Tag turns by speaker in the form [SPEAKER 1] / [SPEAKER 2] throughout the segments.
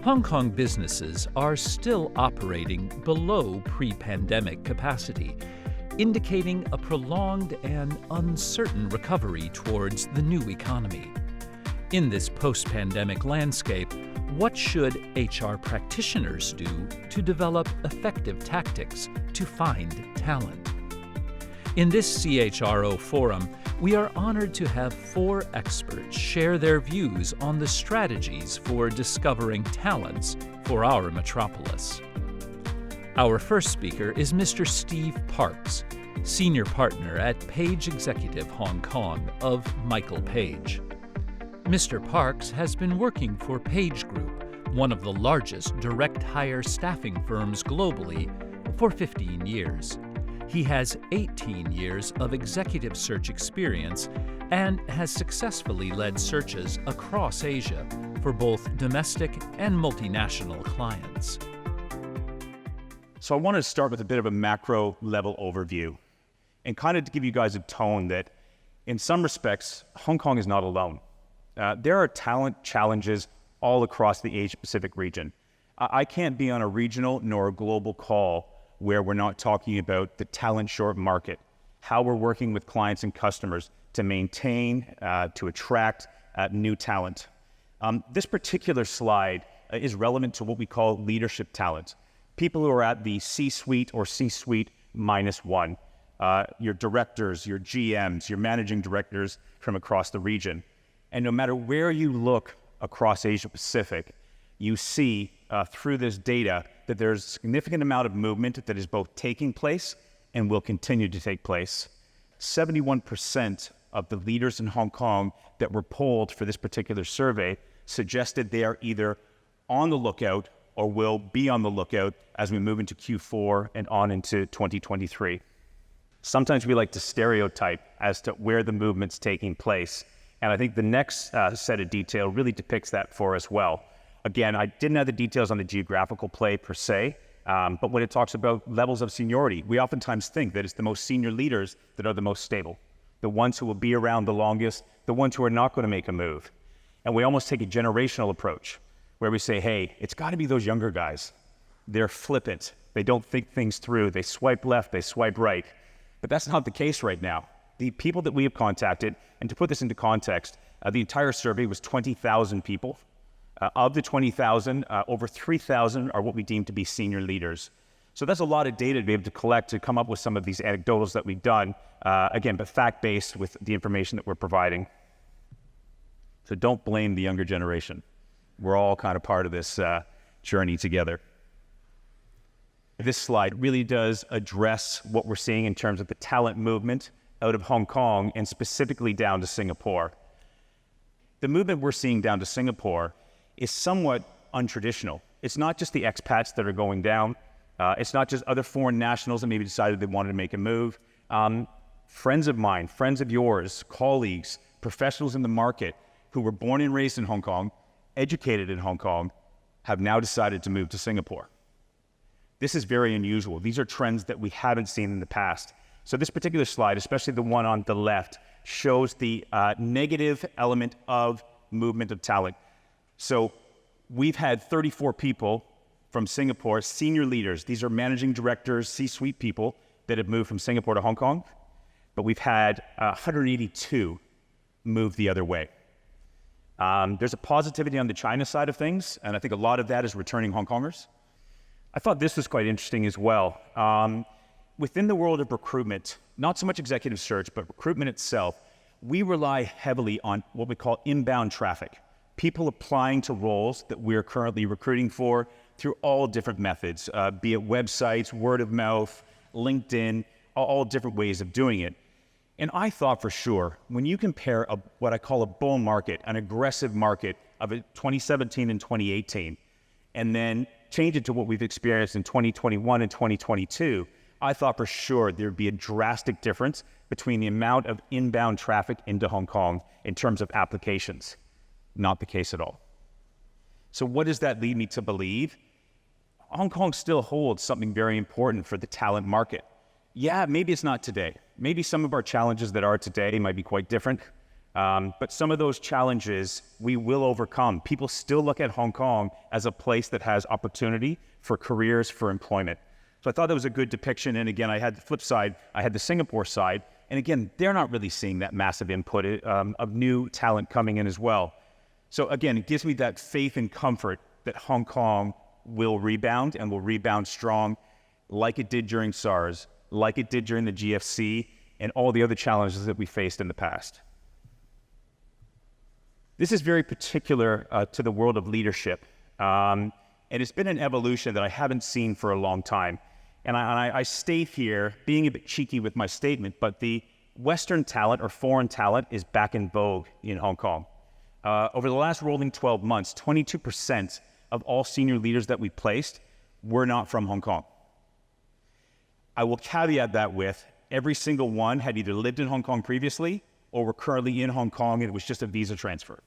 [SPEAKER 1] Hong Kong businesses are still operating below pre-pandemic capacity, indicating a prolonged and uncertain recovery towards the new economy. In this post-pandemic landscape, what should HR practitioners do to develop effective tactics to find talent? In this CHRO Forum, we are honored to have 4 experts share their views on the strategies for discovering talents for our metropolis. Our first speaker is Mr. Steve Parks, Senior Partner at Page Executive Hong Kong of Michael Page. Mr. Parks has been working for PageGroup, one of the largest direct hire staffing firms globally, for 15 years. He has 18 years of executive search experience and has successfully led searches across Asia for both domestic and multinational clients.
[SPEAKER 2] So I wanted to start with a bit of a macro level overview and kind of to give you guys a tone that in some respects, Hong Kong is not alone. There are talent challenges all across the Asia-Pacific region. I can't be on a regional nor a global call where we're not talking about the talent short market, how we're working with clients and customers to maintain, to attract new talent. This particular slide is relevant to what we call leadership talent. People who are at the C-suite or C-suite -1, your directors, your GMs, your managing directors from across the region. And no matter where you look across Asia Pacific, you see through this data that there's a significant amount of movement that is both taking place and will continue to take place. 71% of the leaders in Hong Kong that were polled for this particular survey suggested they are either on the lookout or will be on the lookout as we move into Q4 and on into 2023. Sometimes we like to stereotype as to where the movement's taking place. And I think the next set of detail really depicts that for us well. Again, I didn't have the details on the geographical play per se, but when it talks about levels of seniority, we oftentimes think that it's the most senior leaders that are the most stable, the ones who will be around the longest, the ones who are not going to make a move. And we almost take a generational approach where we say, hey, it's got to be those younger guys. They're flippant. They don't think things through. They swipe left, they swipe right. But that's not the case right now. The people that we have contacted, and to put this into context, the entire survey was 20,000 people. Of the 20,000, over 3,000 are what we deem to be senior leaders. So that's a lot of data to be able to collect to come up with some of these anecdotals that we've done, again, but fact-based with the information that we're providing. So don't blame the younger generation. We're all kind of part of this journey together. This slide really does address what we're seeing in terms of the talent movement out of Hong Kong and specifically down to Singapore. The movement we're seeing down to Singapore is somewhat untraditional. It's not just the expats that are going down. It's not just other foreign nationals that maybe decided they wanted to make a move. Friends of mine, friends of yours, colleagues, professionals in the market who were born and raised in Hong Kong, educated in Hong Kong, have now decided to move to Singapore. This is very unusual. These are trends that we haven't seen in the past. So this particular slide, especially the one on the left, shows the negative element of movement of talent. So we've had 34 people from Singapore, senior leaders. These are managing directors, C-suite people that have moved from Singapore to Hong Kong. But we've had 182 move the other way. There's a positivity on the China side of things, and I think a lot of that is returning Hong Kongers. I thought this was quite interesting as well. Within the world of recruitment, not so much executive search, but recruitment itself, we rely heavily on what we call inbound traffic. People applying to roles that we're currently recruiting for through all different methods, be it websites, word of mouth, LinkedIn, all different ways of doing it. And I thought for sure, when you compare what I call a bull market, an aggressive market of 2017 and 2018, and then change it to what we've experienced in 2021 and 2022, I thought for sure there'd be a drastic difference between the amount of inbound traffic into Hong Kong in terms of applications. Not the case at all. So what does that lead me to believe? Hong Kong still holds something very important for the talent market. Yeah, maybe it's not today. Maybe some of our challenges that are today might be quite different. But some of those challenges we will overcome. People still look at Hong Kong as a place that has opportunity for careers, for employment. So I thought that was a good depiction. And again, I had the flip side, I had the Singapore side. And again, they're not really seeing that massive input of new talent coming in as well. So again, it gives me that faith and comfort that Hong Kong will rebound and will rebound strong like it did during SARS, like it did during the GFC, and all the other challenges that we faced in the past. This is very particular to the world of leadership, and it's been an evolution that I haven't seen for a long time. And I state here, being a bit cheeky with my statement, but the Western talent or foreign talent is back in vogue in Hong Kong. Over the last rolling 12 months, 22% of all senior leaders that we placed were not from Hong Kong. I will caveat that with every single one had either lived in Hong Kong previously or were currently in Hong Kong, and it was just a visa transfer.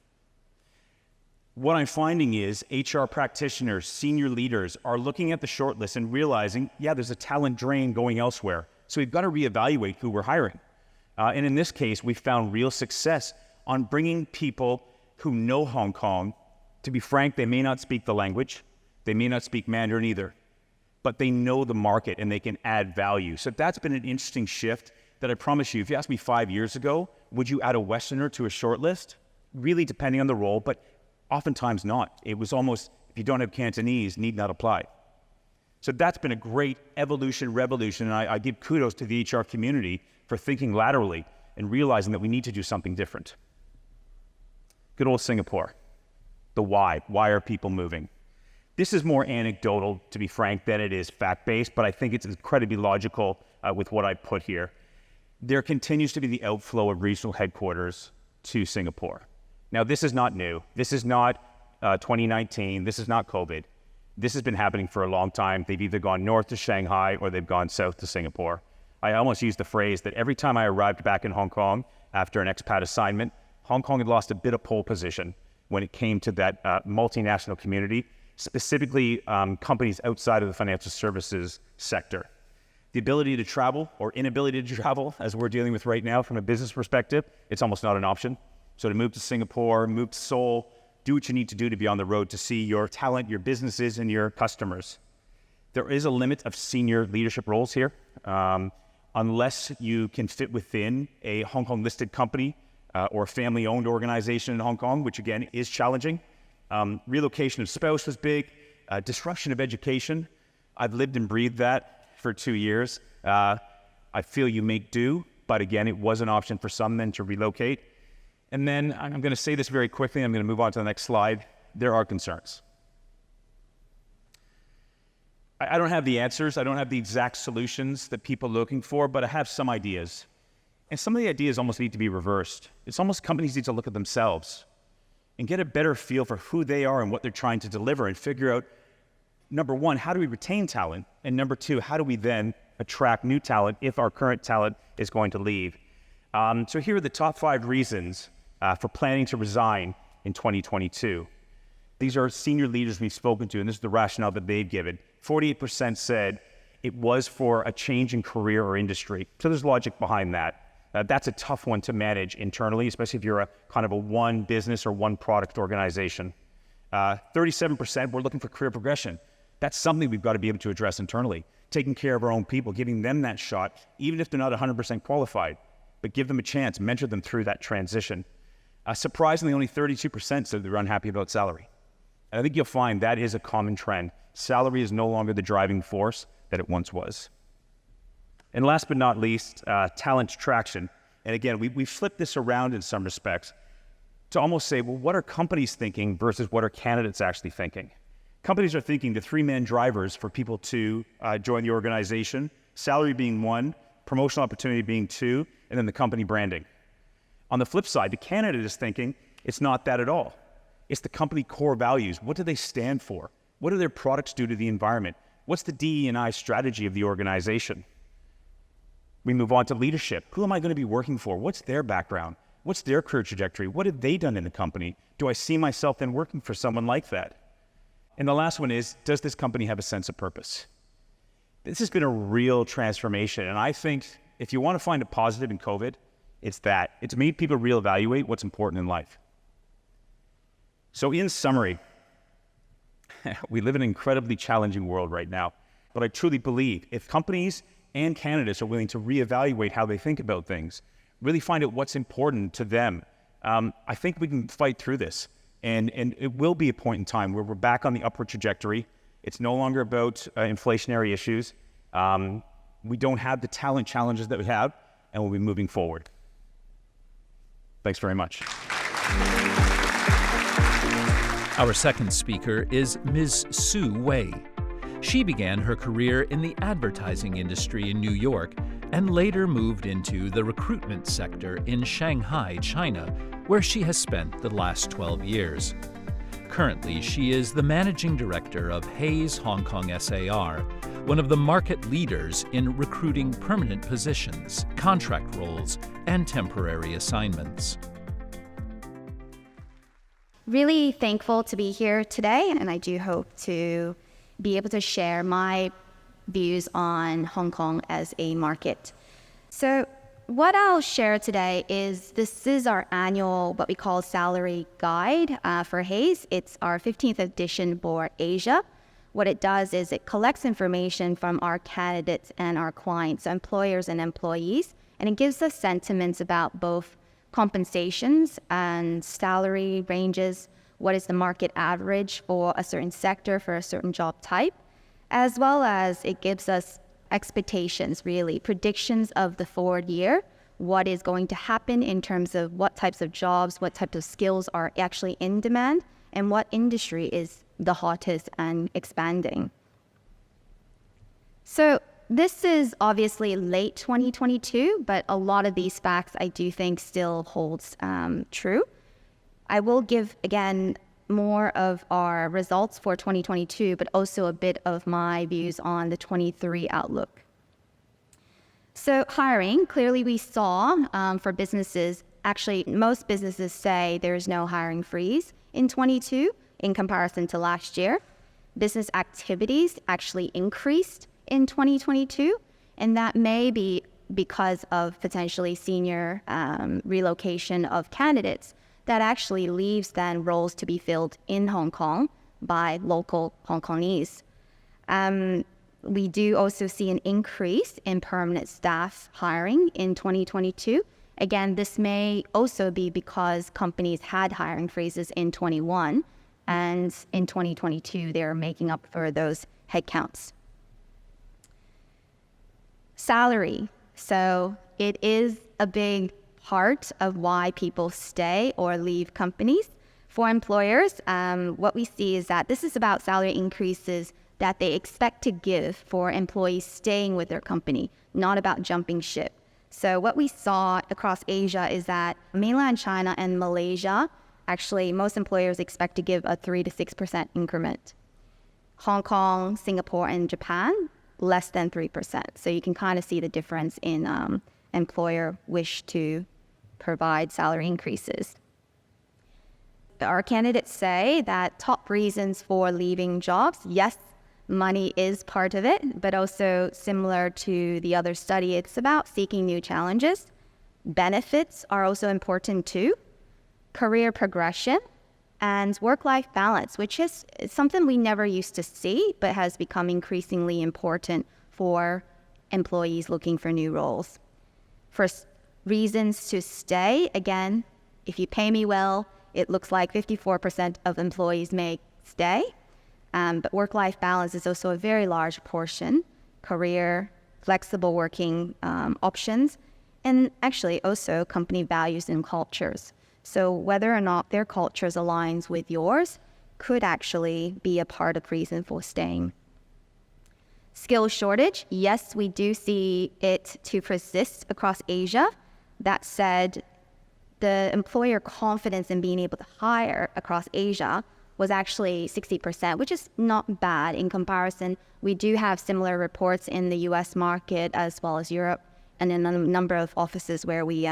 [SPEAKER 2] What I'm finding is HR practitioners, senior leaders are looking at the shortlist and realizing, yeah, there's a talent drain going elsewhere. So we've got to reevaluate who we're hiring. And in this case, we found real success on bringing people who know Hong Kong. To be frank, they may not speak the language. They may not speak Mandarin either, but they know the market and they can add value. So that's been an interesting shift that I promise you, if you asked me 5 years ago, would you add a Westerner to a shortlist? Really depending on the role, but oftentimes not. It was almost, if you don't have Cantonese, need not apply. So that's been a great evolution, revolution, and I give kudos to the HR community for thinking laterally and realizing that we need to do something different. Good old Singapore. The why. Why are people moving? This is more anecdotal, to be frank, than it is fact-based, but I think it's incredibly logical with what I put here. There continues to be the outflow of regional headquarters to Singapore. Now, this is not new. This is not 2019. This is not COVID. This has been happening for a long time. They've either gone north to Shanghai or they've gone south to Singapore. I almost use the phrase that every time I arrived back in Hong Kong after an expat assignment, Hong Kong had lost a bit of pole position when it came to that multinational community, specifically companies outside of the financial services sector. The ability to travel or inability to travel, as we're dealing with right now from a business perspective, it's almost not an option. So to move to Singapore, move to Seoul, do what you need to do to be on the road to see your talent, your businesses, and your customers. There is a limit of senior leadership roles here. Unless you can fit within a Hong Kong listed company or a family-owned organization in Hong Kong, which again is challenging. Relocation of spouse was big. Disruption of education. I've lived and breathed that for 2 years. I feel you make do, but again, it was an option for some then to relocate. And then I'm going to say this very quickly. I'm going to move on to the next slide. There are concerns. I don't have the answers. I don't have the exact solutions that people are looking for, but I have some ideas. And some of the ideas almost need to be reversed. It's almost companies need to look at themselves and get a better feel for who they are and what they're trying to deliver and figure out, number one, how do we retain talent? And number two, how do we then attract new talent if our current talent is going to leave? So here are the top 5 reasons for planning to resign in 2022. These are senior leaders we've spoken to, and this is the rationale that they've given. 48% said it was for a change in career or industry. So there's logic behind that. That's a tough one to manage internally, especially if you're a kind of a one business or one product organization. 37% were looking for career progression. That's something we've got to be able to address internally. Taking care of our own people, giving them that shot, even if they're not 100% qualified, but give them a chance, mentor them through that transition. Surprisingly, only 32% said they're unhappy about salary. And I think you'll find that is a common trend. Salary is no longer the driving force that it once was. And last but not least, talent attraction. And again, we flipped this around in some respects to almost say, well, what are companies thinking versus what are candidates actually thinking? Companies are thinking the 3-man drivers for people to join the organization, salary being 1, promotional opportunity being 2, and then the company branding. On the flip side, the candidate is thinking it's not that at all. It's the company core values. What do they stand for? What do their products do to the environment? What's the DE&I strategy of the organization? We move on to leadership. Who am I going to be working for? What's their background? What's their career trajectory? What have they done in the company? Do I see myself then working for someone like that? And the last one is, does this company have a sense of purpose? This has been a real transformation. And I think if you want to find a positive in COVID, It's made people reevaluate what's important in life. So in summary, we live in an incredibly challenging world right now, but I truly believe if companies and candidates are willing to reevaluate how they think about things, really find out what's important to them, I think we can fight through this. And it will be a point in time where we're back on the upward trajectory. It's no longer about inflationary issues. We don't have the talent challenges that we have, and we'll be moving forward. Thanks very much.
[SPEAKER 1] Our second speaker is Ms. Sue Wei. She began her career in the advertising industry in New York and later moved into the recruitment sector in Shanghai, China, where she has spent the last 12 years. Currently, she is the managing director of Hayes Hong Kong SAR, one of the market leaders in recruiting permanent positions, contract roles, and temporary assignments.
[SPEAKER 3] Really thankful to be here today, and I do hope to be able to share my views on Hong Kong as a market. So what I'll share today is this is our annual, what we call salary guide for Hayes. It's our 15th edition for Asia. What it does is it collects information from our candidates and our clients, employers and employees, and it gives us sentiments about both compensations and salary ranges, what is the market average for a certain sector for a certain job type, as well as it gives us expectations, really, predictions of the forward year, what is going to happen in terms of what types of jobs, what types of skills are actually in demand, and what industry is the hottest and expanding. So this is obviously late 2022, but a lot of these facts I do think still holds true. I will give, again, more of our results for 2022, but also a bit of my views on the 23 outlook. So hiring, clearly we saw for businesses, actually most businesses say there's no hiring freeze in 22 in comparison to last year. Business activities actually increased in 2022, and that may be because of potentially senior relocation of candidates that actually leaves then roles to be filled in Hong Kong by local Hong Kongese. We do also see an increase in permanent staff hiring in 2022. Again, this may also be because companies had hiring freezes in 21, and in 2022, they're making up for those headcounts. Salary. So it is a big part of why people stay or leave companies. For employers, what we see is that this is about salary increases that they expect to give for employees staying with their company, not about jumping ship. So what we saw across Asia is that mainland China and Malaysia, actually most employers expect to give a 3 to 6% increment. Hong Kong, Singapore, and Japan, less than 3%. So you can kind of see the difference in employer wish to provide salary increases. Our candidates say that top reasons for leaving jobs, yes, money is part of it, but also similar to the other study, it's about seeking new challenges. Benefits are also important too. Career progression and work-life balance, which is something we never used to see, but has become increasingly important for employees looking for new roles. For reasons to stay, again, if you pay me well, it looks like 54% of employees may stay. But work-life balance is also a very large portion. Career, flexible working options, and actually also company values and cultures. So whether or not their cultures aligns with yours could actually be a part of reason for staying. Skill shortage, yes, we do see it to persist across Asia. That said, the employer confidence in being able to hire across Asia was actually 60%, which is not bad in comparison. We do have similar reports in the US market as well as Europe and in a number of offices where we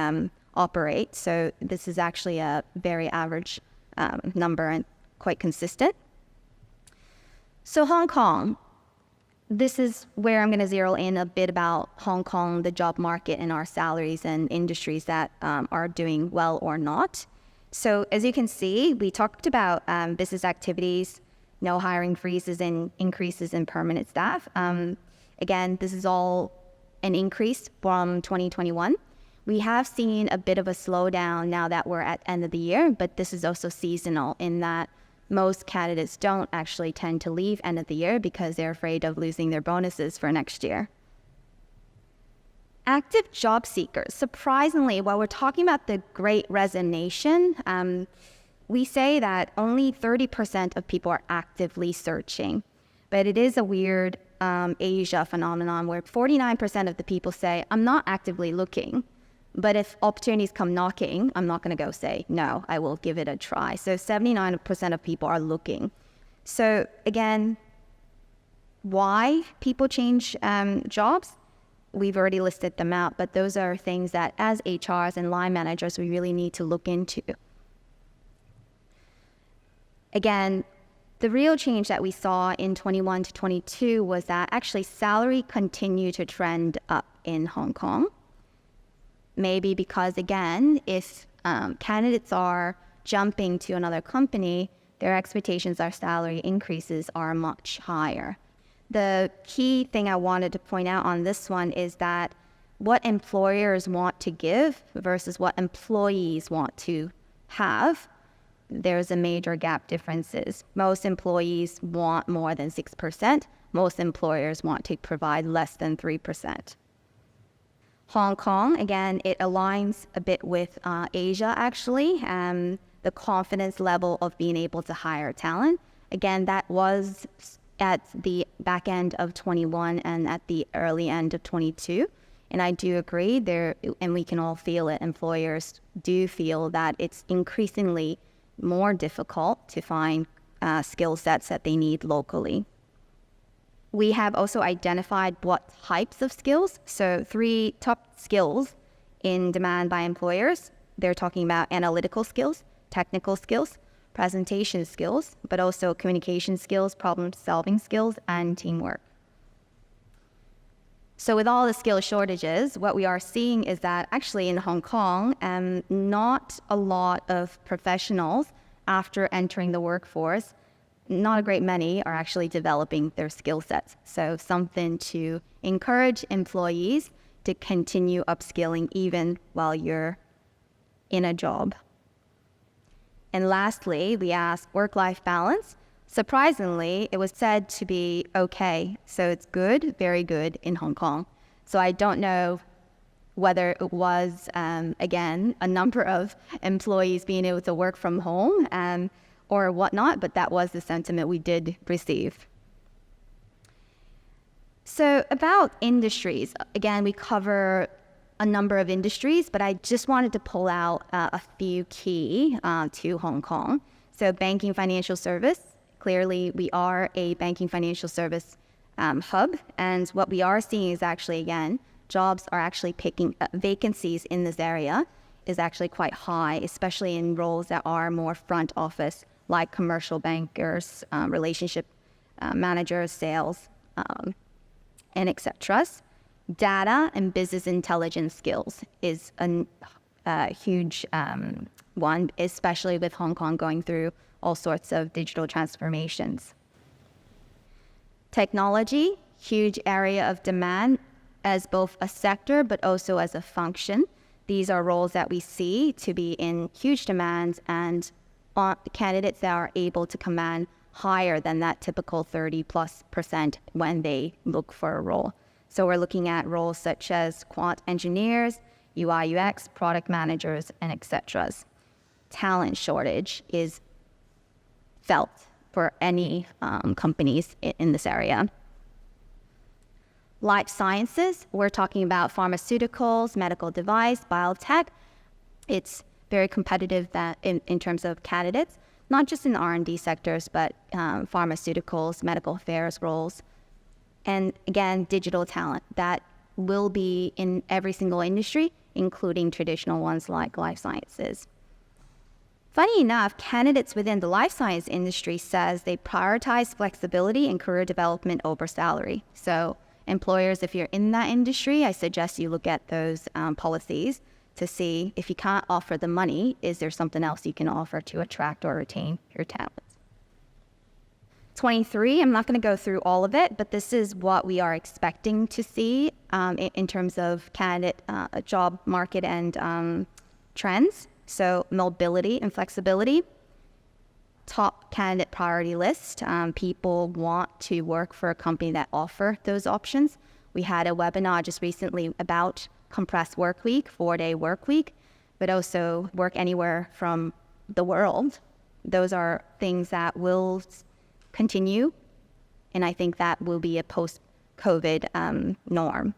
[SPEAKER 3] operate. So this is actually a very average number and quite consistent. So Hong Kong, this is where I'm going to zero in a bit about Hong Kong, the job market, and our salaries and industries that are doing well or not. So as you can see, we talked about business activities, no hiring freezes and increases in permanent staff. Again, this is all an increase from 2021. We have seen a bit of a slowdown now that we're at end of the year, but this is also seasonal in that most candidates don't actually tend to leave end of the year because they're afraid of losing their bonuses for next year. Active job seekers. Surprisingly, while we're talking about the Great Resignation, we say that only 30% of people are actively searching. But it is a weird Asia phenomenon where 49% of the people say, I'm not actively looking. But if opportunities come knocking, I'm not going to go say, no, I will give it a try. So 79% of people are looking. So again, why people change jobs? We've already listed them out, but those are things that as HRs and line managers, we really need to look into. Again, the real change that we saw in 21 to 22 was that actually salary continued to trend up in Hong Kong. Maybe because, again, if candidates are jumping to another company, their expectations of salary increases are much higher. The key thing I wanted to point out on this one is that what employers want to give versus what employees want to have, there's a major gap differences. Most employees want more than 6%. Most employers want to provide less than 3%. Hong Kong, again, it aligns a bit with Asia, actually. The confidence level of being able to hire talent. Again, that was at the back end of 21 and at the early end of 22. And I do agree there, and we can all feel it. Employers do feel that it's increasingly more difficult to find skill sets that they need locally. We have also identified what types of skills. So 3 top skills in demand by employers. They're talking about analytical skills, technical skills, presentation skills, but also communication skills, problem-solving skills, and teamwork. So with all the skill shortages, what we are seeing is that actually in Hong Kong, not a lot of professionals after entering the workforce, not a great many are actually developing their skill sets. So something to encourage employees to continue upskilling even while you're in a job. And lastly, we asked work-life balance. Surprisingly, it was said to be okay. So it's good, very good in Hong Kong. So I don't know whether it was, again, a number of employees being able to work from home or whatnot, but that was the sentiment we did receive. So about industries, again, we cover a number of industries, but I just wanted to pull out a few key to Hong Kong. So banking financial service, clearly we are a banking financial service hub, and what we are seeing is actually, again, jobs are actually picking vacancies in this area is actually quite high, especially in roles that are more front office, like commercial bankers, relationship managers, sales, and etc. Data and business intelligence skills is a huge one, especially with Hong Kong going through all sorts of digital transformations. Technology, huge area of demand as both a sector but also as a function. These are roles that we see to be in huge demand and candidates that are able to command higher than that typical 30+% when they look for a role. So we're looking at roles such as quant engineers, UI UX, product managers, and etc. Talent shortage is felt for any companies in this area. Life sciences, we're talking about pharmaceuticals, medical device, biotech. It's very competitive in terms of candidates, not just in R&D sectors, but pharmaceuticals, medical affairs roles. And again, digital talent that will be in every single industry, including traditional ones like life sciences. Funny enough, candidates within the life science industry says they prioritize flexibility and career development over salary. So employers, if you're in that industry, I suggest you look at those policies to see if you can't offer the money, is there something else you can offer to attract or retain your talents? 23, I'm not going to go through all of it, but this is what we are expecting to see in terms of candidate job market and trends. So mobility and flexibility, top candidate priority list. People want to work for a company that offer those options. We had a webinar just recently about compressed work week, 4-day work week, but also work anywhere from the world. Those are things that will continue, and I think that will be a post-COVID norm.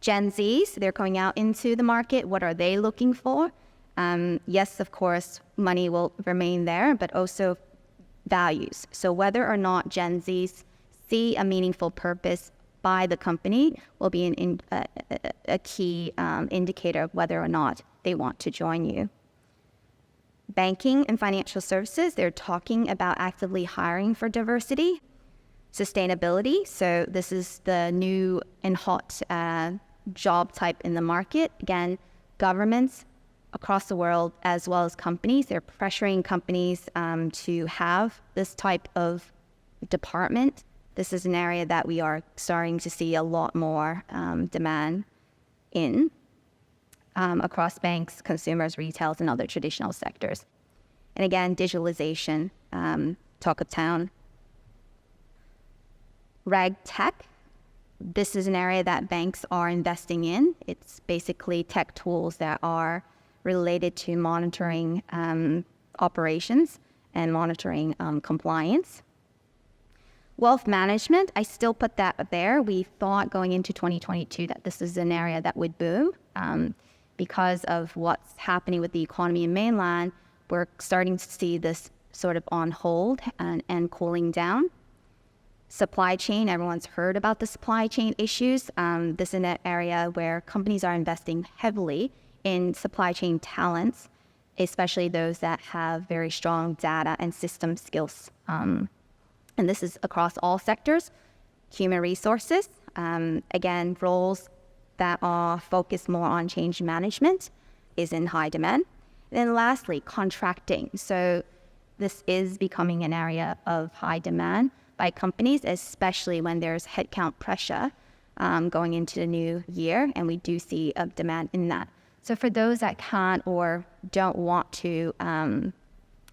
[SPEAKER 3] Gen Zs, they're going out into the market. What are they looking for? Yes, of course, money will remain there, but also values. So whether or not Gen Zs see a meaningful purpose by the company will be a key indicator of whether or not they want to join you. Banking and financial services, they're talking about actively hiring for diversity. Sustainability, so this is the new and hot job type in the market. Again, governments across the world as well as companies, they're pressuring companies to have this type of department. This is an area that we are starting to see a lot more demand in across banks, consumers, retails, and other traditional sectors. And again, digitalization, talk of town. Reg tech, this is an area that banks are investing in. It's basically tech tools that are related to monitoring operations and monitoring compliance. Wealth management, I still put that there. We thought going into 2022 that this is an area that would boom because of what's happening with the economy in mainland. We're starting to see this sort of on hold and cooling down. Supply chain, everyone's heard about the supply chain issues. This is an area where companies are investing heavily in supply chain talents, especially those that have very strong data and system skills. And this is across all sectors. Human resources, again, roles that are focused more on change management is in high demand. And then lastly, contracting. So this is becoming an area of high demand by companies, especially when there's headcount pressure going into the new year, and we do see a demand in that. So for those that can't or don't want to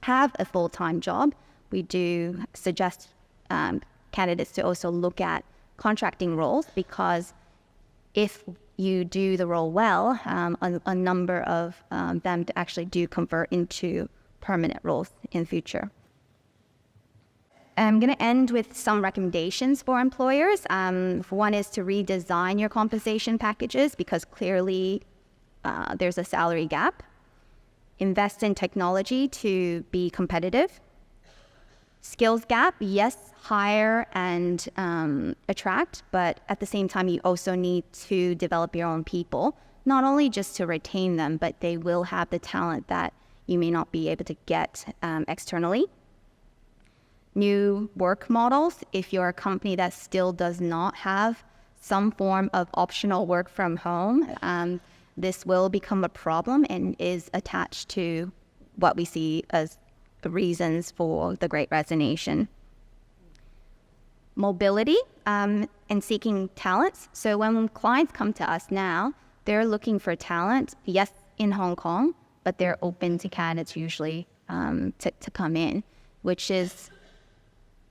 [SPEAKER 3] have a full-time job, we do suggest candidates to also look at contracting roles, because if you do the role well, a number of them actually do convert into permanent roles in the future. I'm going to end with some recommendations for employers. One is to redesign your compensation packages, because clearly there's a salary gap. Invest in technology to be competitive. Skills gap, yes, hire and attract, but at the same time, you also need to develop your own people, not only just to retain them, but they will have the talent that you may not be able to get externally. New work models, if you're a company that still does not have some form of optional work from home, this will become a problem and is attached to what we see as the reasons for the Great Resignation. Mobility and seeking talents. So when clients come to us now, they're looking for talent, yes, in Hong Kong, but they're open to candidates usually to come in, which is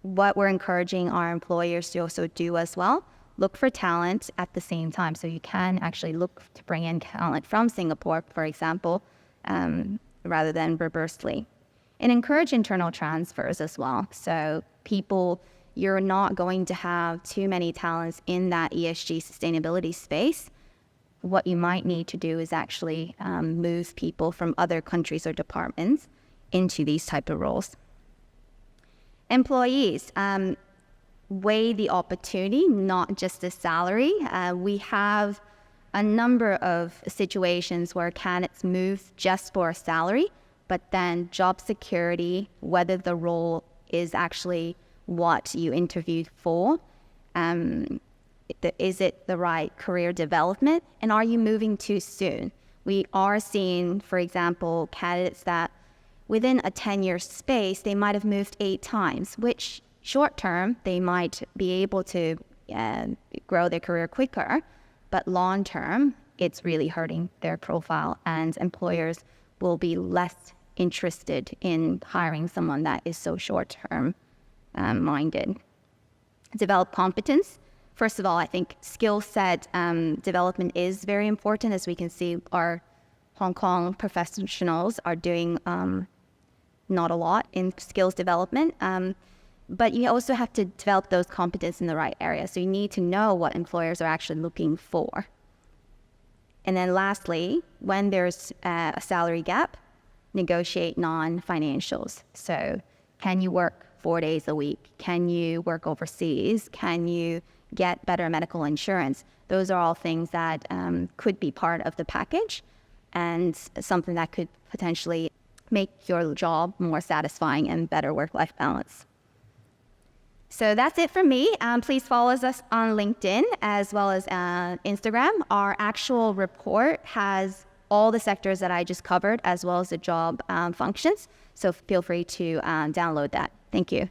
[SPEAKER 3] what we're encouraging our employers to also do as well. Look for talent at the same time. So you can actually look to bring in talent from Singapore, for example, rather than reversely. And encourage internal transfers as well. So people, you're not going to have too many talents in that ESG sustainability space. What you might need to do is actually move people from other countries or departments into these type of roles. Employees, weigh the opportunity, not just the salary. We have a number of situations where candidates move just for a salary, but then job security, whether the role is actually what you interviewed for, is it the right career development, and are you moving too soon? We are seeing, for example, candidates that within a 10-year space, they might have moved 8 times, which short term, they might be able to grow their career quicker, but long term, it's really hurting their profile, and employers will be less interested in hiring someone that is so short term minded. Develop competence. First of all, I think skill set development is very important. As we can see, our Hong Kong professionals are doing not a lot in skills development. But you also have to develop those competencies in the right area. So you need to know what employers are actually looking for. And then lastly, when there's a salary gap, negotiate non-financials. So can you work 4 days a week? Can you work overseas? Can you get better medical insurance? Those are all things that could be part of the package and something that could potentially make your job more satisfying and better work-life balance. So that's it from me. Please follow us on LinkedIn as well as Instagram. Our actual report has all the sectors that I just covered as well as the job functions. So feel free to download that. Thank you.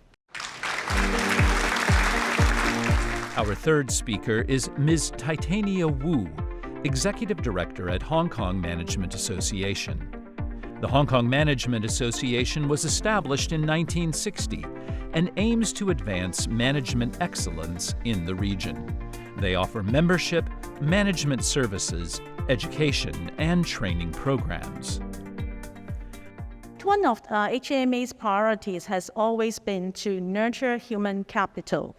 [SPEAKER 1] Our third speaker is Ms. Titania Wu, Executive Director at Hong Kong Management Association. The Hong Kong Management Association was established in 1960 and aims to advance management excellence in the region. They offer membership, management services, education, and training programs.
[SPEAKER 4] One of HKMA's priorities has always been to nurture human capital.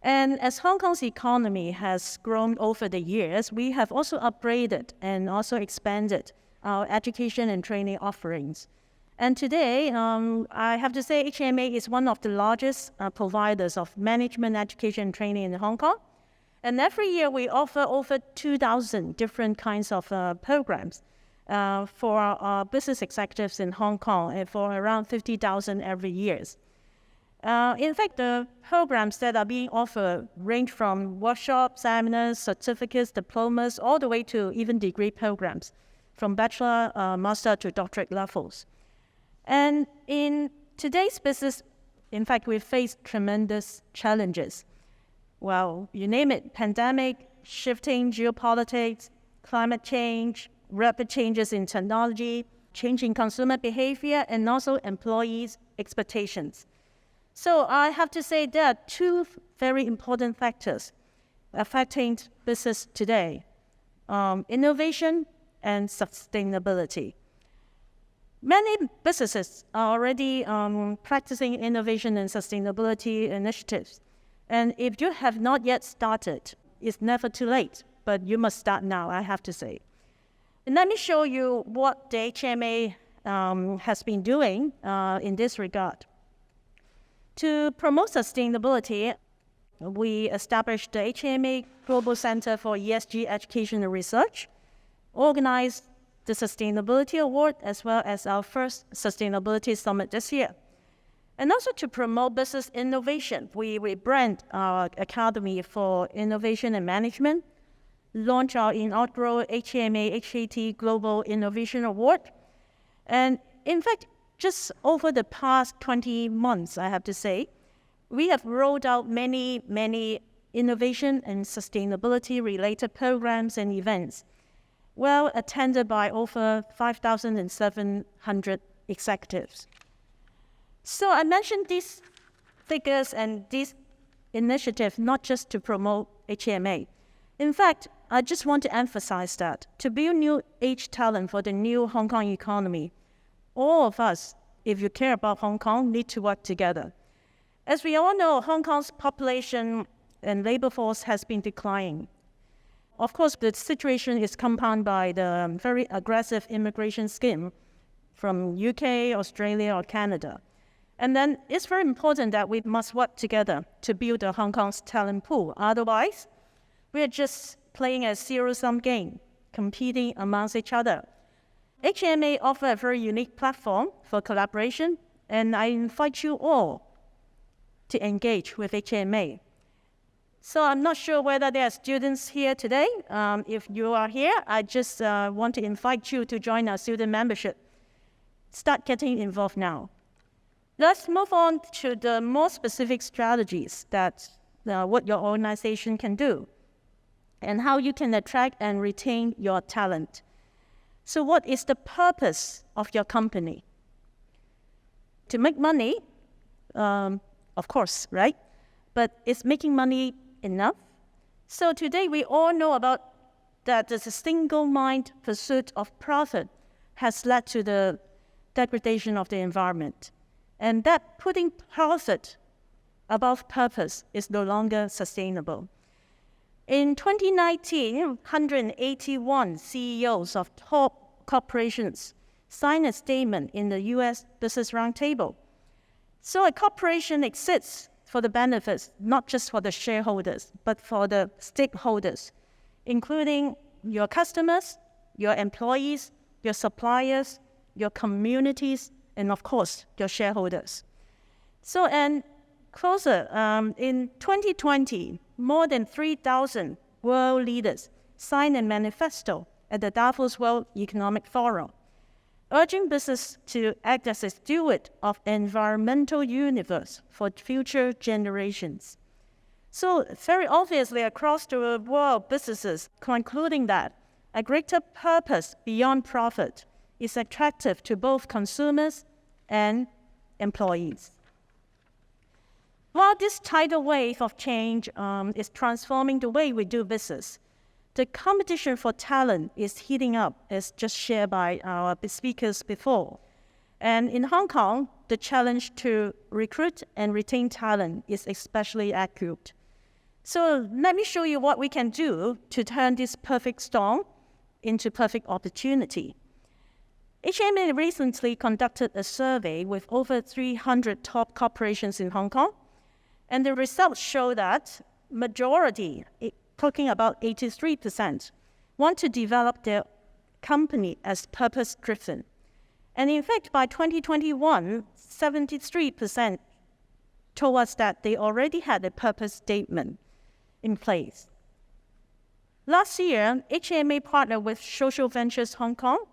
[SPEAKER 4] And as Hong Kong's economy has grown over the years, we have also upgraded and also expanded our education and training offerings. And today, I have to say HKMA is one of the largest providers of management education and training in Hong Kong. And every year we offer over 2,000 different kinds of programs for our business executives in Hong Kong, and for around 50,000 every year. In fact, the programs that are being offered range from workshops, seminars, certificates, diplomas, all the way to even degree programs, from bachelor, master to doctorate levels. And in today's business, in fact, we face tremendous challenges. Well, you name it: pandemic, shifting geopolitics, climate change, rapid changes in technology, changing consumer behavior, and also employees' expectations. So I have to say there are 2 very important factors affecting business today: innovation and sustainability. Many businesses are already practicing innovation and sustainability initiatives. And if you have not yet started, it's never too late, but you must start now, I have to say. And let me show you what the HKMA has been doing in this regard. To promote sustainability, we established the HKMA Global Center for ESG Education and Research, organized the Sustainability Award, as well as our first Sustainability Summit this year. And also to promote business innovation, we rebrand our Academy for Innovation and Management, launch our inaugural HKMA HKT Global Innovation Award. And in fact, just over the past 20 months, I have to say, we have rolled out many innovation and sustainability-related programs and events, well attended by over 5,700 executives. So I mentioned these figures and these initiatives not just to promote HKMA. In fact, I just want to emphasize that to build new age talent for the new Hong Kong economy, all of us, if you care about Hong Kong, need to work together. As we all know, Hong Kong's population and labor force has been declining. Of course, the situation is compounded by the very aggressive immigration scheme from UK, Australia, or Canada. And then it's very important that we must work together to build the Hong Kong's talent pool. Otherwise, we are just playing a zero-sum game, competing amongst each other. HKMA offers a very unique platform for collaboration, and I invite you all to engage with HKMA. So I'm not sure whether there are students here today. If you are here, I just want to invite you to join our student membership. Start getting involved now. Let's move on to the more specific strategies that what your organization can do and how you can attract and retain your talent. So what is the purpose of your company? To make money, of course, right? But is making money enough? So today we all know about that the single-minded pursuit of profit has led to the degradation of the environment. And that putting profit above purpose is no longer sustainable. In 2019, 181 CEOs of top corporations signed a statement in the US Business Roundtable. So a corporation exists for the benefits, not just for the shareholders, but for the stakeholders, including your customers, your employees, your suppliers, your communities, and of course, your shareholders. So, and closer, in 2020, more than 3,000 world leaders signed a manifesto at the Davos World Economic Forum, urging business to act as a steward of environmental universe for future generations. So very obviously across the world, businesses concluding that a greater purpose beyond profit is attractive to both consumers and employees. While this tidal wave of change is transforming the way we do business, the competition for talent is heating up, as just shared by our speakers before. And in Hong Kong, the challenge to recruit and retain talent is especially acute. So let me show you what we can do to turn this perfect storm into perfect opportunity. HKMA recently conducted a survey with over 300 top corporations in Hong Kong, and the results show that majority, talking about 83%, want to develop their company as purpose-driven. And in fact, by 2021, 73% told us that they already had a purpose statement in place. Last year, HKMA partnered with Social Ventures Hong Kong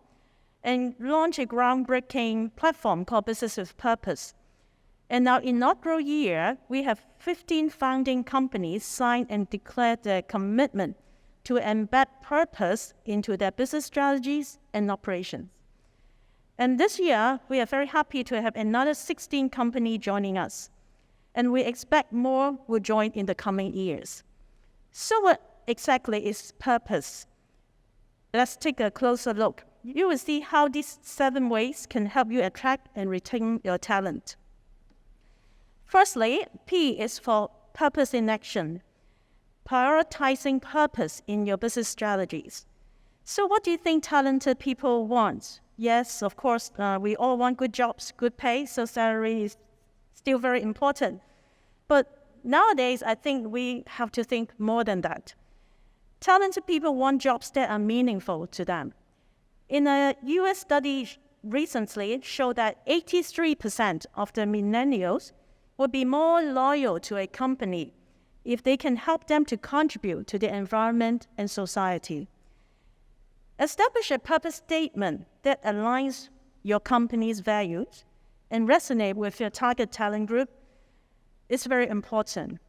[SPEAKER 4] and launched a groundbreaking platform called Business with Purpose. In our inaugural year, we have 15 founding companies signed and declared their commitment to embed purpose into their business strategies and operations. And this year, we are very happy to have another 16 companies joining us. And we expect more will join in the coming years. So what exactly is purpose? Let's take a closer look. You will see how these 7 ways can help you attract and retain your talent. Firstly, P is for purpose in action, prioritizing purpose in your business strategies. So what do you think talented people want? Yes, of course, we all want good jobs, good pay, so salary is still very important. But nowadays, I think we have to think more than that. Talented people want jobs that are meaningful to them. In a US study recently, it showed that 83% of the millennials would be more loyal to a company if they can help them to contribute to the environment and society. Establish a purpose statement that aligns your company's values and resonate with your target talent group is very important.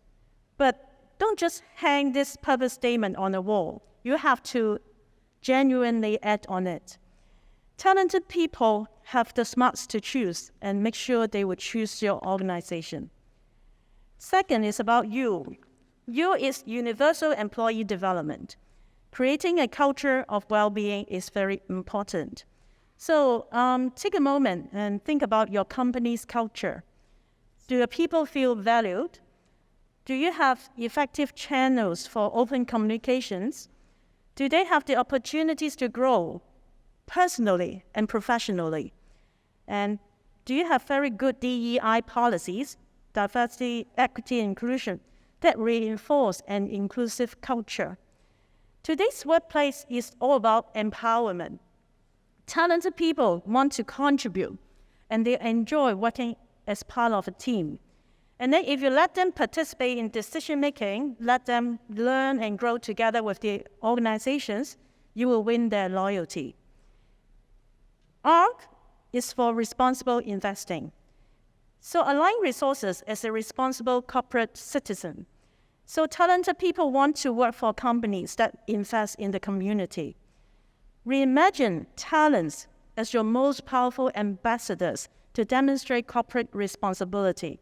[SPEAKER 4] But don't just hang this purpose statement on the wall. You have to genuinely act on it. Talented people have the smarts to choose and make sure they will choose your organization. Second is about you. You is universal employee development. Creating a culture of well-being is very important. So take a moment and think about your company's culture. Do your people feel valued? Do you have effective channels for open communications? Do they have the opportunities to grow personally and professionally? And do you have very good DEI policies, diversity, equity, and inclusion, that reinforce an inclusive culture? Today's workplace is all about empowerment. Talented people want to contribute, and they enjoy working as part of a team. And then if you let them participate in decision-making, let them learn and grow together with the organizations, you will win their loyalty. R is for responsible investing. So align resources as a responsible corporate citizen. So talented people want to work for companies that invest in the community. Reimagine talents as your most powerful ambassadors to demonstrate corporate responsibility.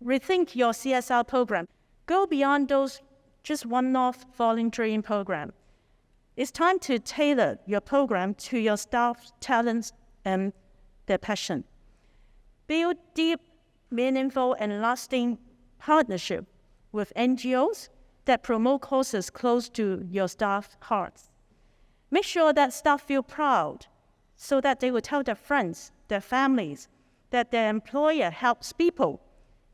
[SPEAKER 4] Rethink your CSR program. Go beyond those just one-off volunteering program. It's time to tailor your program to your staff's talents and their passion. Build deep, meaningful, and lasting partnership with NGOs that promote causes close to your staff's hearts. Make sure that staff feel proud so that they will tell their friends, their families, that their employer helps people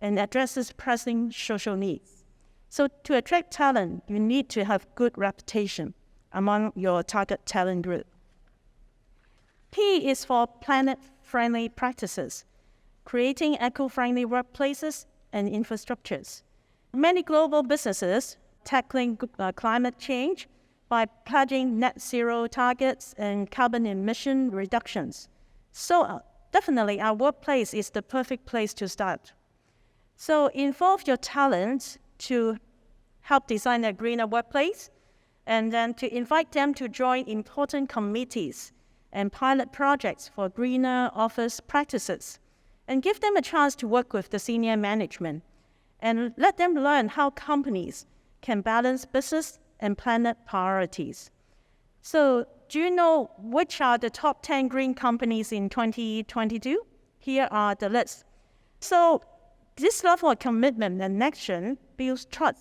[SPEAKER 4] and addresses pressing social needs. So to attract talent, you need to have good reputation among your target talent group. P is for planet-friendly practices, creating eco-friendly workplaces and infrastructures. Many global businesses tackling climate change by pledging net zero targets and carbon emission reductions. So definitely our workplace is the perfect place to start. So involve your talent to help design a greener workplace, and then to invite them to join important committees and pilot projects for greener office practices, and give them a chance to work with the senior management, and let them learn how companies can balance business and planet priorities. So do you know which are the top 10 green companies in 2022? Here are the lists. So this level of commitment and action builds trust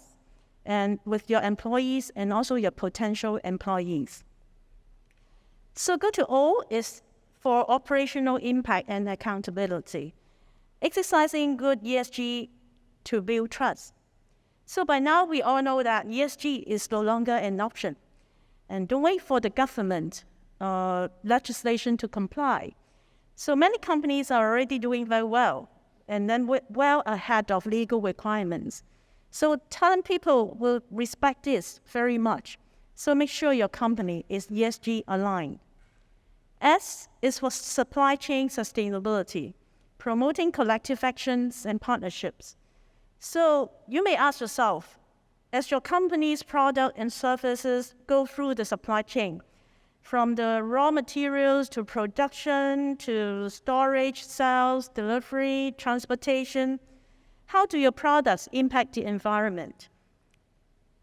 [SPEAKER 4] and with your employees and also your potential employees. So go to O is for operational impact and accountability, exercising good ESG to build trust. So by now, we all know that ESG is no longer an option. And don't wait for the government legislation to comply. So many companies are already doing very well, and then well ahead of legal requirements. So talent people will respect this very much. So make sure your company is ESG aligned. S is for supply chain sustainability, promoting collective actions and partnerships. So you may ask yourself, as your company's product and services go through the supply chain, from the raw materials to production to storage, sales, delivery, transportation, how do your products impact the environment?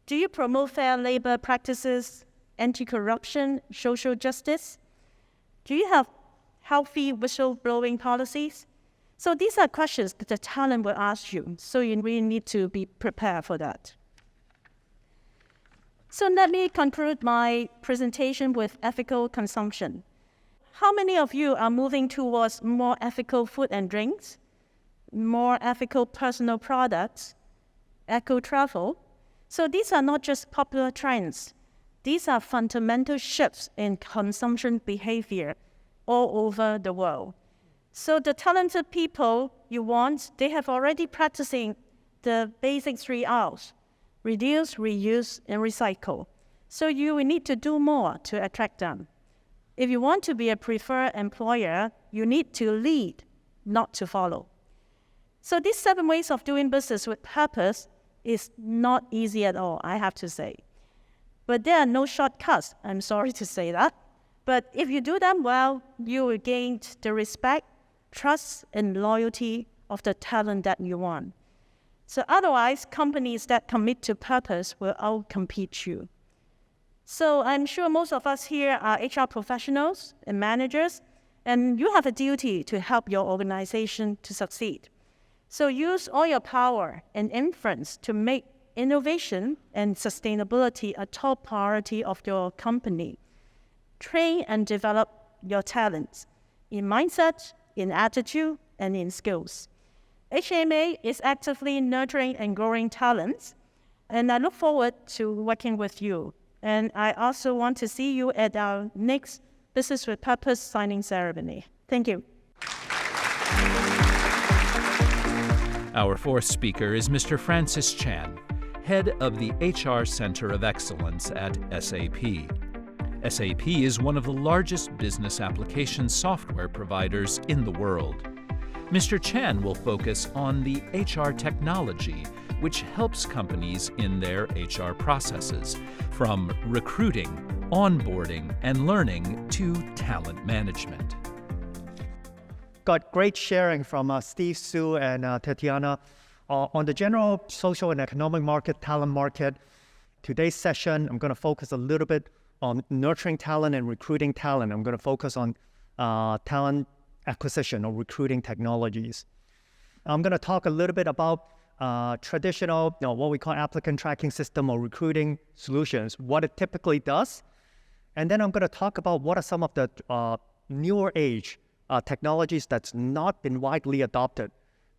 [SPEAKER 4] Do you promote fair labor practices, anti-corruption, social justice? Do you have healthy whistleblowing policies? So these are questions that the talent will ask you, so you really need to be prepared for that. So let me conclude my presentation with ethical consumption. How many of you are moving towards more ethical food and drinks, more ethical personal products, eco-travel? So these are not just popular trends. These are fundamental shifts in consumption behavior all over the world. So the talented people you want, they have already practicing the basic 3 R's: reduce, reuse, and recycle. So you will need to do more to attract them. If you want to be a preferred employer, you need to lead, not to follow. So these 7 ways of doing business with purpose is not easy at all, I have to say. But there are no shortcuts, I'm sorry to say that. But if you do them well, you will gain the respect, trust, and loyalty of the talent that you want. So otherwise, companies that commit to purpose will outcompete you. So I'm sure most of us here are HR professionals and managers, and you have a duty to help your organization to succeed. So use all your power and influence to make innovation and sustainability a top priority of your company. Train and develop your talents in mindset, in attitude, and in skills. HKMA is actively nurturing and growing talents, and I look forward to working with you. And I also want to see you at our next business with purpose signing ceremony. Thank you.
[SPEAKER 1] Our fourth speaker is Mr. Francis Chan, head of the HR Center of Excellence at SAP. SAP is one of the largest business application software providers in the world. Mr. Chan will focus on the HR technology which helps companies in their HR processes, from recruiting, onboarding, and learning to talent management.
[SPEAKER 5] Got great sharing from Steve, Sue, and Tatiana on the general social and economic market, talent market. Today's session, I'm going to focus a little bit on nurturing talent and recruiting talent. I'm going to focus on talent acquisition or recruiting technologies. I'm going to talk a little bit about traditional, what we call applicant tracking system or recruiting solutions, what it typically does. And then I'm going to talk about what are some of the newer age technologies that's not been widely adopted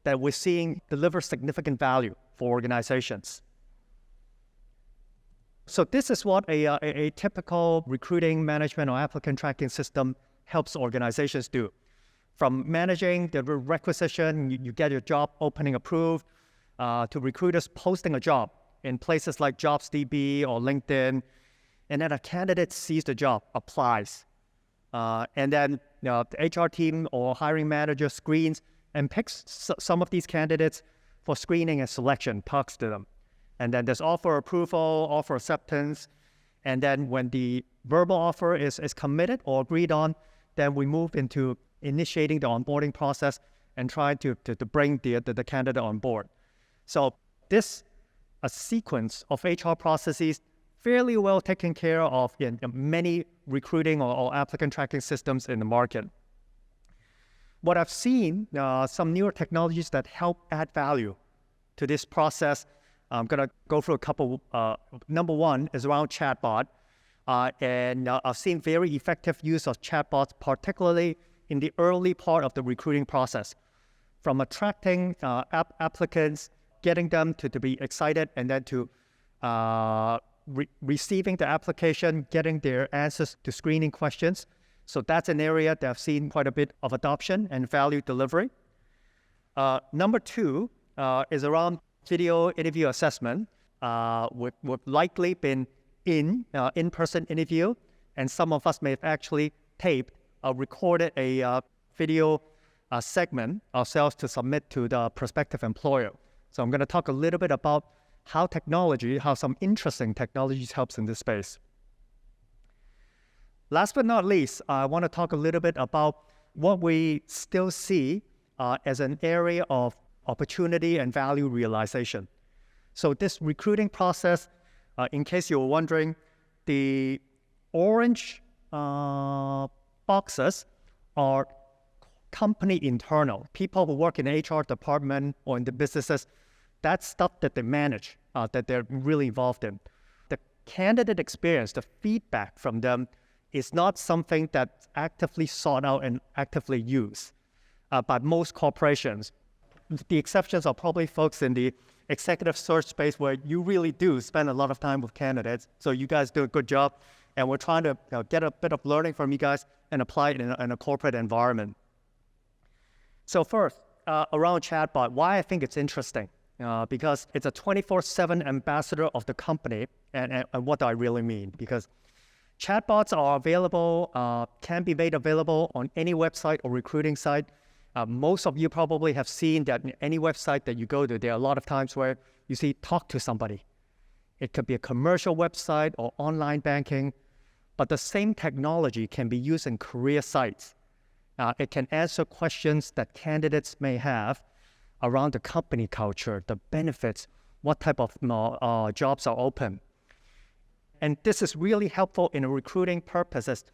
[SPEAKER 5] that we're seeing deliver significant value for organizations. So this is what a typical recruiting management or applicant tracking system helps organizations do. From managing the requisition, you get your job opening approved, to recruiters posting a job in places like JobsDB or LinkedIn, and then a candidate sees the job, applies, and then the HR team or hiring manager screens and picks some of these candidates for screening and selection, talks to them. And then there's offer approval, offer acceptance, and then when the verbal offer is committed or agreed on, then we move into initiating the onboarding process and try to bring the candidate on board. So this a sequence of HR processes fairly well taken care of in many recruiting or applicant tracking systems in the market. What I've seen, some newer technologies that help add value to this process, I'm going to go through a couple. Number one is around chatbot. And I've seen very effective use of chatbots, particularly in the early part of the recruiting process, from attracting applicants, getting them to be excited, and then to receiving the application, getting their answers to screening questions. So that's an area that I've seen quite a bit of adoption and value delivery. Number two is around video interview assessment. We've likely been in-person interview, and some of us may have actually taped or recorded a video segment ourselves to submit to the prospective employer. So I'm going to talk a little bit about how some interesting technologies helps in this space. Last but not least, I want to talk a little bit about what we still see as an area of opportunity and value realization. So this recruiting process, in case you were wondering, the orange boxes are company internal. People who work in the HR department or in the businesses, that's stuff that they manage, that they're really involved in. The candidate experience, the feedback from them is not something that's actively sought out and actively used by most corporations. The exceptions are probably folks in the executive search space where you really do spend a lot of time with candidates. So you guys do a good job, and we're trying to get a bit of learning from you guys and apply it in a corporate environment. So first, around chatbot, why I think it's interesting. Because it's a 24/7 ambassador of the company, and what do I really mean? Because chatbots are available, can be made available on any website or recruiting site. Most of you probably have seen that in any website that you go to, there are a lot of times where you see talk to somebody. It could be a commercial website or online banking, but the same technology can be used in career sites. It can answer questions that candidates may have around the company culture, the benefits, what type of jobs are open. And this is really helpful in recruiting purposes.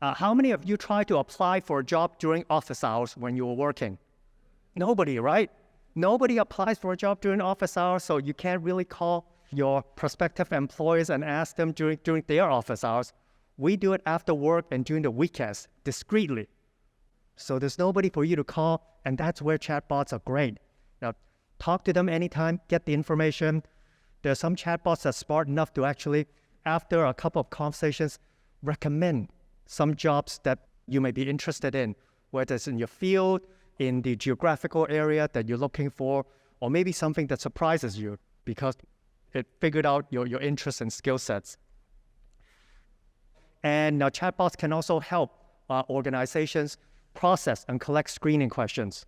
[SPEAKER 5] How many of you try to apply for a job during office hours when you were working? Nobody, right? Nobody applies for a job during office hours, so you can't really call your prospective employers and ask them during their office hours. We do it after work and during the weekends, discreetly. So there's nobody for you to call, and that's where chatbots are great. Now, talk to them anytime, get the information. There are some chatbots that's smart enough to actually, after a couple of conversations, recommend some jobs that you may be interested in, whether it's in your field, in the geographical area that you're looking for, or maybe something that surprises you because it figured out your interests and skill sets. And now chatbots can also help organizations process and collect screening questions.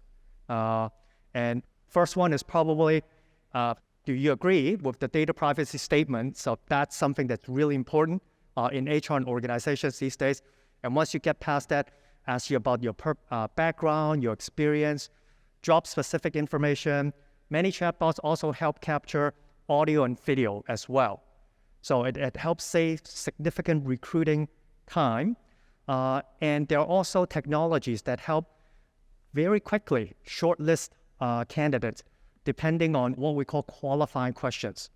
[SPEAKER 5] And first one is probably, do you agree with the data privacy statement? So that's something that's really important in HR and organizations these days. And once you get past that, ask you about your background, your experience, job-specific information. Many chatbots also help capture audio and video as well. So it helps save significant recruiting time. And there are also technologies that help very quickly shortlist candidates depending on what we call qualifying questions.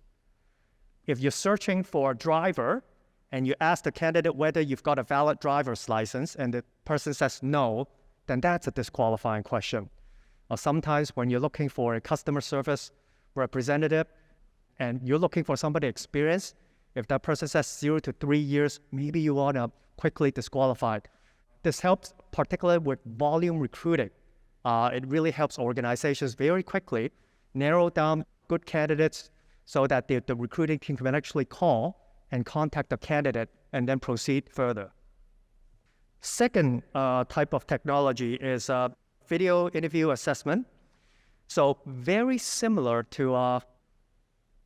[SPEAKER 5] If you're searching for a driver and you ask the candidate whether you've got a valid driver's license and the person says no, then that's a disqualifying question. Or sometimes when you're looking for a customer service representative and you're looking for somebody experienced, if that person says 0 to 3 years, maybe you want to quickly disqualify it. This helps particularly with volume recruiting. It really helps organizations very quickly narrow down good candidates so that the recruiting team can actually call and contact the candidate and then proceed further. Second type of technology is video interview assessment. So very similar to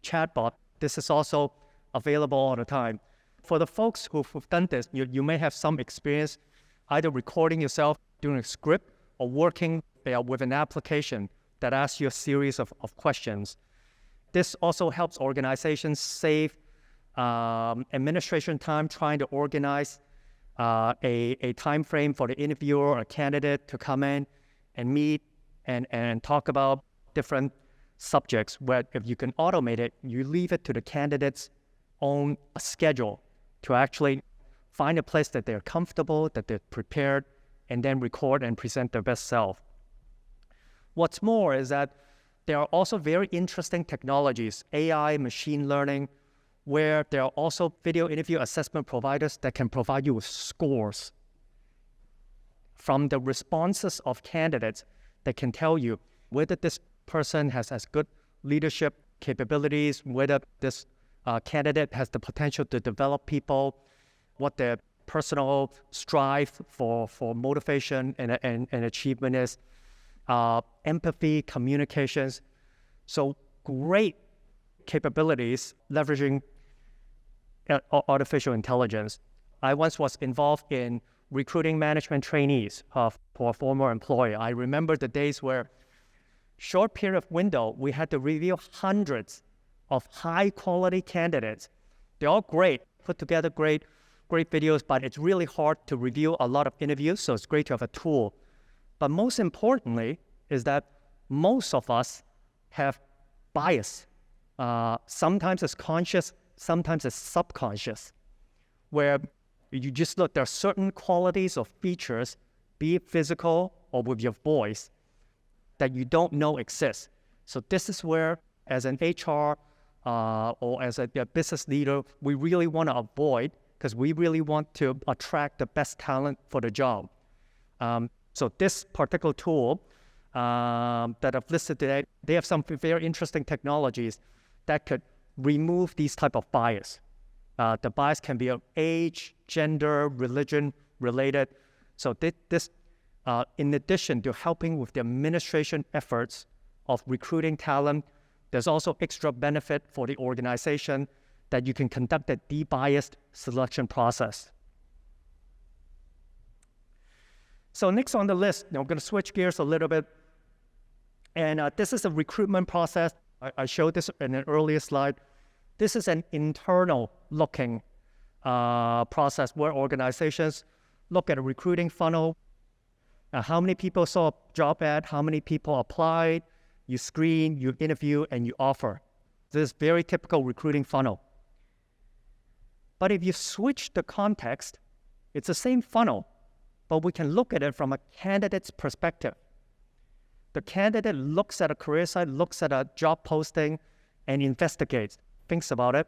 [SPEAKER 5] chatbot, this is also available all the time. For the folks who've done this, you may have some experience either recording yourself doing a script or working with an application that asks you a series of questions. This also helps organizations save administration time trying to organize a time frame for the interviewer or a candidate to come in and meet and talk about different subjects, where if you can automate it, you leave it to the candidate's own schedule to actually find a place that they're comfortable, that they're prepared, and then record and present their best self. What's more is that there are also very interesting technologies, AI, machine learning, where there are also video interview assessment providers that can provide you with scores from the responses of candidates that can tell you whether this person has good leadership capabilities, whether this candidate has the potential to develop people, what their personal strive for motivation and achievement is, empathy, communications. So great capabilities leveraging artificial intelligence. I once was involved in recruiting management trainees for a former employer. I remember the days where short period of window, we had to review hundreds of high quality candidates. They're all great, put together great videos, but it's really hard to review a lot of interviews, so it's great to have a tool. But most importantly is that most of us have bias. Sometimes it's conscious, sometimes it's subconscious, where you just look, there are certain qualities or features, be it physical or with your voice, that you don't know exist. So this is where, as an HR or as a business leader, we really want to avoid, because we really want to attract the best talent for the job. So this particular tool that I've listed today, they have some very interesting technologies that could remove these type of bias. The bias can be of age, gender, religion related. So this in addition to helping with the administration efforts of recruiting talent, there's also extra benefit for the organization that you can conduct a de-biased selection process. So next on the list, I'm going to switch gears a little bit. And this is a recruitment process. I showed this in an earlier slide. This is an internal looking process where organizations look at a recruiting funnel. How many people saw a job ad, how many people applied, you screen, you interview, and you offer. This is very typical recruiting funnel. But if you switch the context, it's the same funnel, but we can look at it from a candidate's perspective. The candidate looks at a career site, looks at a job posting, and investigates, thinks about it.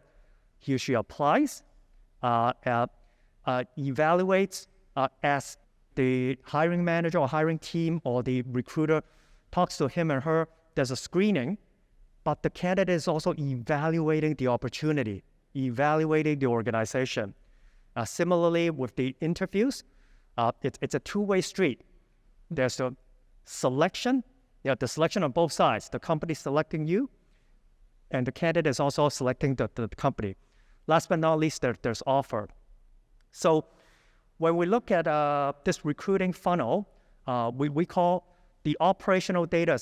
[SPEAKER 5] He or she applies, evaluates, as the hiring manager or hiring team or the recruiter talks to him or her, there's a screening, but the candidate is also evaluating the opportunity, evaluating the organization. Similarly, with the interviews, it's a two-way street. There's the selection, the selection on both sides, the company selecting you, and the candidate is also selecting the company. Last but not least, there's offer. So when we look at this recruiting funnel, we call the operational data,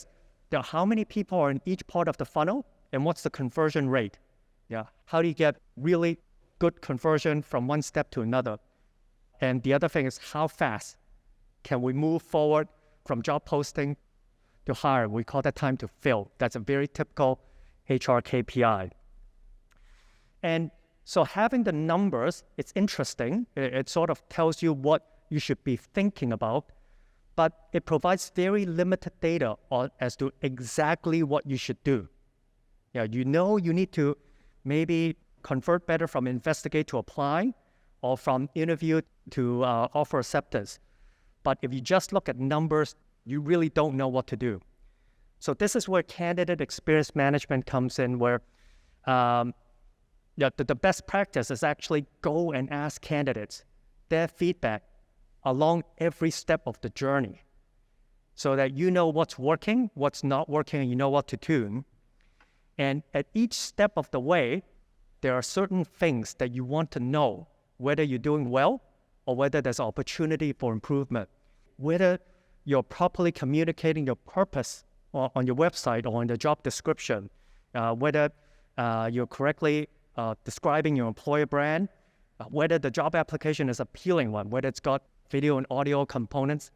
[SPEAKER 5] how many people are in each part of the funnel and what's the conversion rate? How do you get really good conversion from one step to another? And the other thing is how fast can we move forward from job posting to hire? We call that time to fill. That's a very typical HR KPI. And so having the numbers, it's interesting. It sort of tells you what you should be thinking about, but it provides very limited data as to exactly what you should do. You know you need to maybe convert better from investigate to apply or from interview to offer acceptance. But if you just look at numbers, you really don't know what to do. So this is where candidate experience management comes in, where the best practice is actually go and ask candidates their feedback along every step of the journey so that you know what's working, what's not working, and you know what to tune. And at each step of the way, there are certain things that you want to know, whether you're doing well or whether there's opportunity for improvement, whether you're properly communicating your purpose on your website or in the job description, whether you're correctly describing your employer brand, whether the job application is appealing one, whether it's got video and audio components,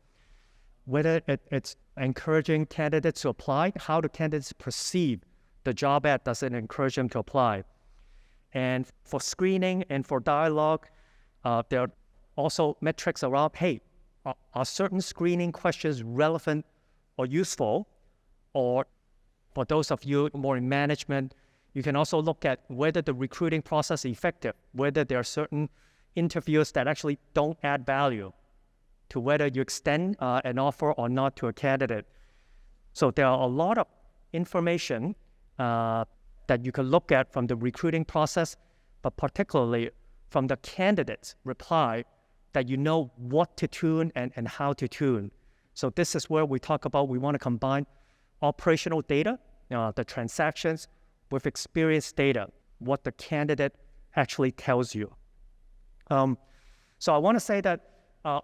[SPEAKER 5] whether it's encouraging candidates to apply, how do candidates perceive the job ad, does it encourage them to apply? And for screening and for dialogue, there are also metrics around, hey, are certain screening questions relevant or useful? Or for those of you more in management, you can also look at whether the recruiting process is effective, whether there are certain interviews that actually don't add value to whether you extend an offer or not to a candidate. So there are a lot of information that you can look at from the recruiting process, but particularly from the candidate's reply, that you know what to tune and how to tune. So this is where we talk about we want to combine operational data, the transactions, with experience data, what the candidate actually tells you. So I want to say that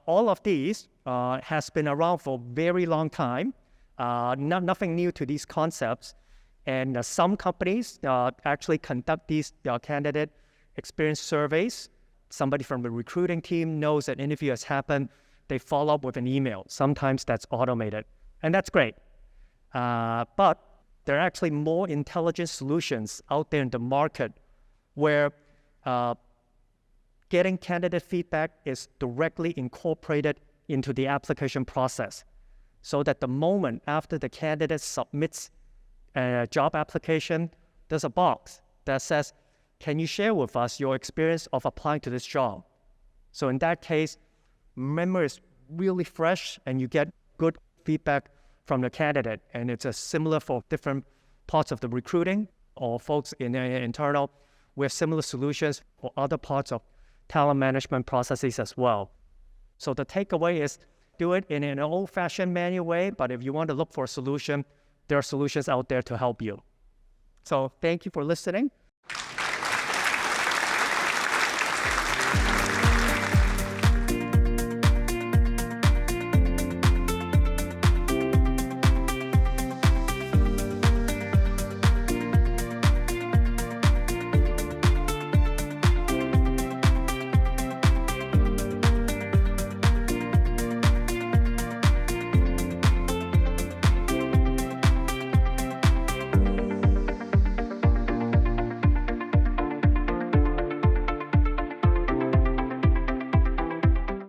[SPEAKER 5] all of these has been around for a very long time, nothing new to these concepts. And some companies actually conduct these candidate experience surveys. Somebody from the recruiting team knows an interview has happened. They follow up with an email. Sometimes that's automated, and that's great. But there are actually more intelligent solutions out there in the market where getting candidate feedback is directly incorporated into the application process, so that the moment after the candidate submits a job application, there's a box that says, can you share with us your experience of applying to this job? So in that case, memory is really fresh and you get good feedback from the candidate. And it's similar for different parts of the recruiting or folks in internal. We have similar solutions for other parts of talent management processes as well. So the takeaway is do it in an old-fashioned manual way, but if you want to look for a solution, there are solutions out there to help you. So thank you for listening.